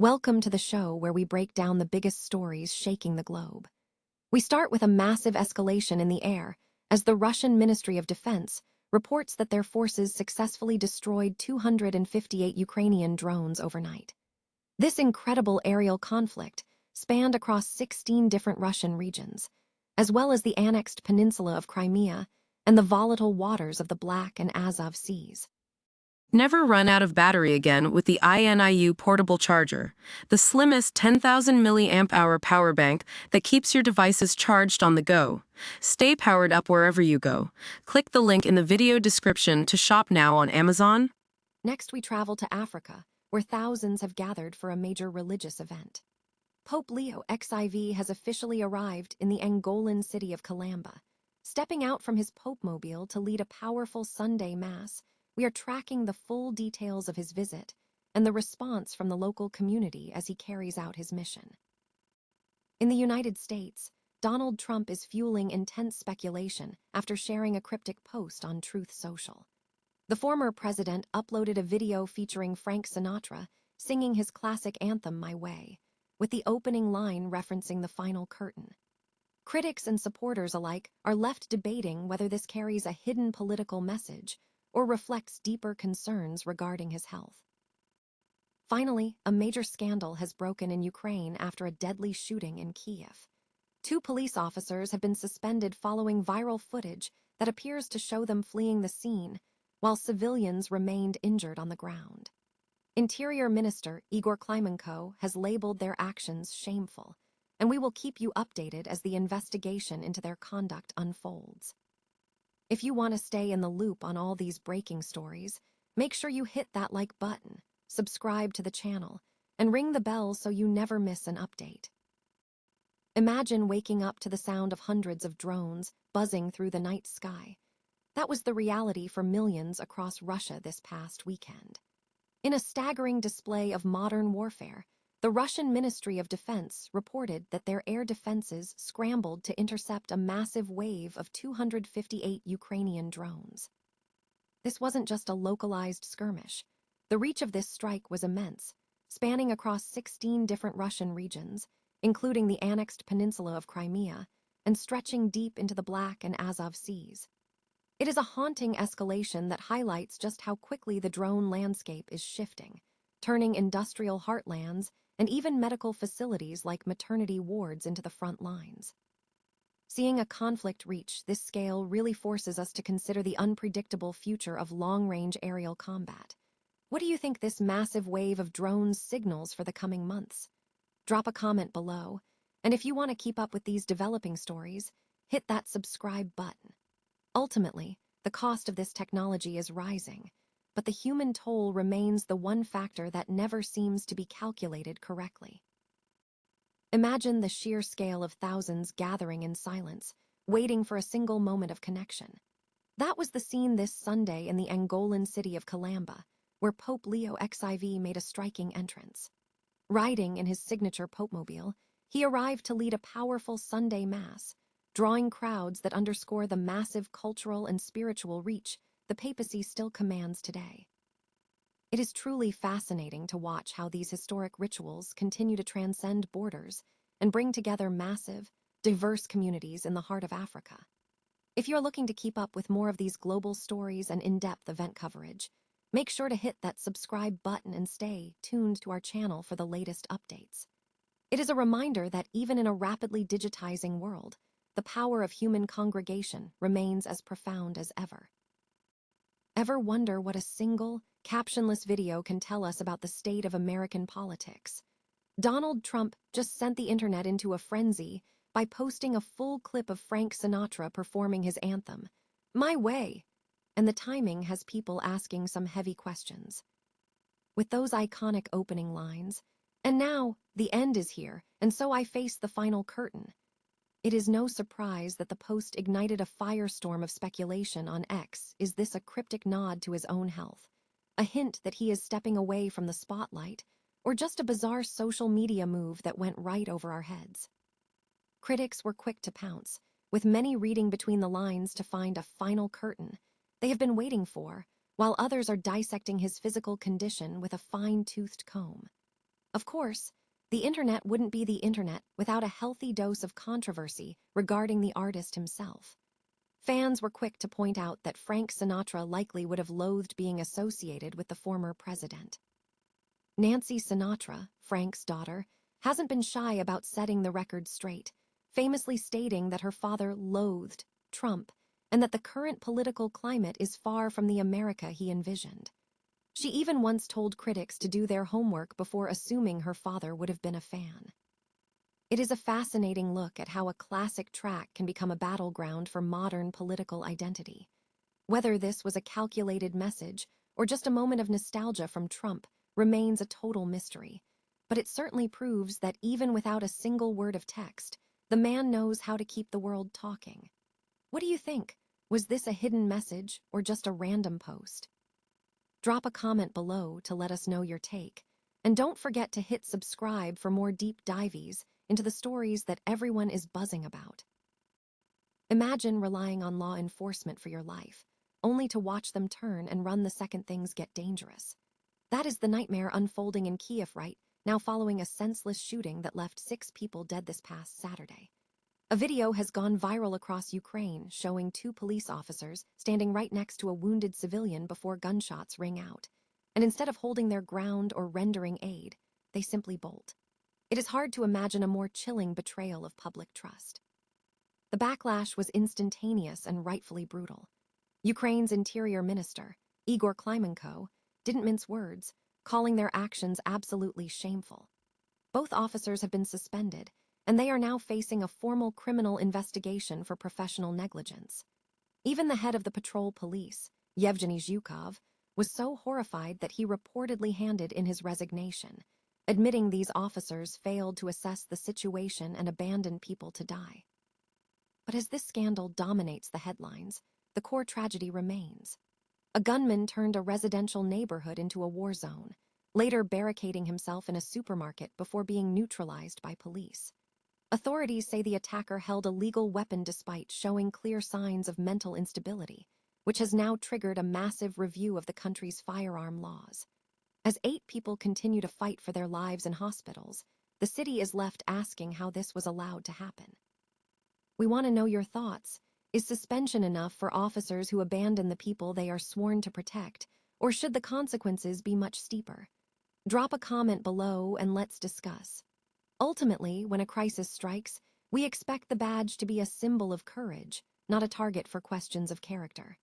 Welcome to the show where we break down the biggest stories shaking the globe. We start with a massive escalation in the air as the Russian Ministry of Defense reports that their forces successfully destroyed 258 Ukrainian drones overnight. This incredible aerial conflict spanned across 16 different Russian regions, as well as the annexed peninsula of Crimea and the volatile waters of the Black and Azov Seas. Never run out of battery again with the INIU portable charger, the slimmest 10,000 mAh power bank that keeps your devices charged on the go. Stay powered up wherever you go. Click the link in the video description to shop now on Amazon. Next, we travel to Africa, where thousands have gathered for a major religious event. Pope Leo XIV has officially arrived in the Angolan city of Calamba. Stepping out from his Pope-mobile to lead a powerful Sunday Mass, we are tracking the full details of his visit and the response from the local community as he carries out his mission. In the United States, Donald Trump is fueling intense speculation after sharing a cryptic post on Truth Social. The former president uploaded a video featuring Frank Sinatra singing his classic anthem, My Way, with the opening line referencing the final curtain. Critics and supporters alike are left debating whether this carries a hidden political message or reflects deeper concerns regarding his health. Finally, a major scandal has broken in Ukraine after a deadly shooting in Kyiv. Two police officers have been suspended following viral footage that appears to show them fleeing the scene, while civilians remained injured on the ground. Interior Minister Igor Klimenko has labeled their actions shameful, and we will keep you updated as the investigation into their conduct unfolds. If you want to stay in the loop on all these breaking stories, make sure you hit that like button, subscribe to the channel, and ring the bell so you never miss an update. Imagine waking up to the sound of hundreds of drones buzzing through the night sky. That was the reality for millions across Russia this past weekend. In a staggering display of modern warfare, the Russian Ministry of Defense reported that their air defenses scrambled to intercept a massive wave of 258 Ukrainian drones. This wasn't just a localized skirmish. The reach of this strike was immense, spanning across 16 different Russian regions, including the annexed peninsula of Crimea, and stretching deep into the Black and Azov Seas. It is a haunting escalation that highlights just how quickly the drone landscape is shifting, turning industrial heartlands and even medical facilities like maternity wards into the front lines. Seeing a conflict reach this scale really forces us to consider the unpredictable future of long-range aerial combat. What do you think this massive wave of drones signals for the coming months? Drop a comment below, and if you want to keep up with these developing stories, hit that subscribe button. Ultimately, the cost of this technology is rising, but the human toll remains the one factor that never seems to be calculated correctly. Imagine the sheer scale of thousands gathering in silence, waiting for a single moment of connection. That was the scene this Sunday in the Angolan city of Calamba, where Pope Leo XIV made a striking entrance. Riding in his signature Pope-mobile, he arrived to lead a powerful Sunday Mass, drawing crowds that underscore the massive cultural and spiritual reach the papacy still commands today. It is truly fascinating to watch how these historic rituals continue to transcend borders and bring together massive, diverse communities in the heart of Africa. If you're looking to keep up with more of these global stories and in-depth event coverage, make sure to hit that subscribe button and stay tuned to our channel for the latest updates. It is a reminder that even in a rapidly digitizing world, the power of human congregation remains as profound as ever. Ever wonder what a single, captionless video can tell us about the state of American politics? Donald Trump just sent the internet into a frenzy by posting a full clip of Frank Sinatra performing his anthem, My Way, and the timing has people asking some heavy questions. With those iconic opening lines, and now the end is here, and so I face the final curtain. It is no surprise that the post ignited a firestorm of speculation on X. Is this a cryptic nod to his own health? A hint that he is stepping away from the spotlight? Or just a bizarre social media move that went right over our heads? Critics were quick to pounce, with many reading between the lines to find a final curtain they have been waiting for, while others are dissecting his physical condition with a fine-toothed comb. Of course, the internet wouldn't be the internet without a healthy dose of controversy regarding the artist himself. Fans were quick to point out that Frank Sinatra likely would have loathed being associated with the former president. Nancy Sinatra, Frank's daughter, hasn't been shy about setting the record straight, famously stating that her father loathed Trump and that the current political climate is far from the America he envisioned. She even once told critics to do their homework before assuming her father would have been a fan. It is a fascinating look at how a classic track can become a battleground for modern political identity. Whether this was a calculated message or just a moment of nostalgia from Trump remains a total mystery, but it certainly proves that even without a single word of text, the man knows how to keep the world talking. What do you think? Was this a hidden message or just a random post? Drop a comment below to let us know your take, and don't forget to hit subscribe for more deep dives into the stories that everyone is buzzing about. Imagine relying on law enforcement for your life, only to watch them turn and run the second things get dangerous. That is the nightmare unfolding in Kyiv right now following a senseless shooting that left 6 people dead this past Saturday. A video has gone viral across Ukraine showing 2 police officers standing right next to a wounded civilian before gunshots ring out, and instead of holding their ground or rendering aid, they simply bolt. It is hard to imagine a more chilling betrayal of public trust. The backlash was instantaneous and rightfully brutal. Ukraine's interior minister, Igor Klimenko, didn't mince words, calling their actions absolutely shameful. Both officers have been suspended, and they are now facing a formal criminal investigation for professional negligence. Even the head of the patrol police, Yevgeny Zhukov, was so horrified that he reportedly handed in his resignation, admitting these officers failed to assess the situation and abandoned people to die. But as this scandal dominates the headlines, the core tragedy remains. A gunman turned a residential neighborhood into a war zone, later barricading himself in a supermarket before being neutralized by police. Authorities say the attacker held a legal weapon despite showing clear signs of mental instability, which has now triggered a massive review of the country's firearm laws. As 8 people continue to fight for their lives in hospitals, the city is left asking how this was allowed to happen. We want to know your thoughts. Is suspension enough for officers who abandon the people they are sworn to protect, or should the consequences be much steeper? Drop a comment below and let's discuss. Ultimately, when a crisis strikes, we expect the badge to be a symbol of courage, not a target for questions of character.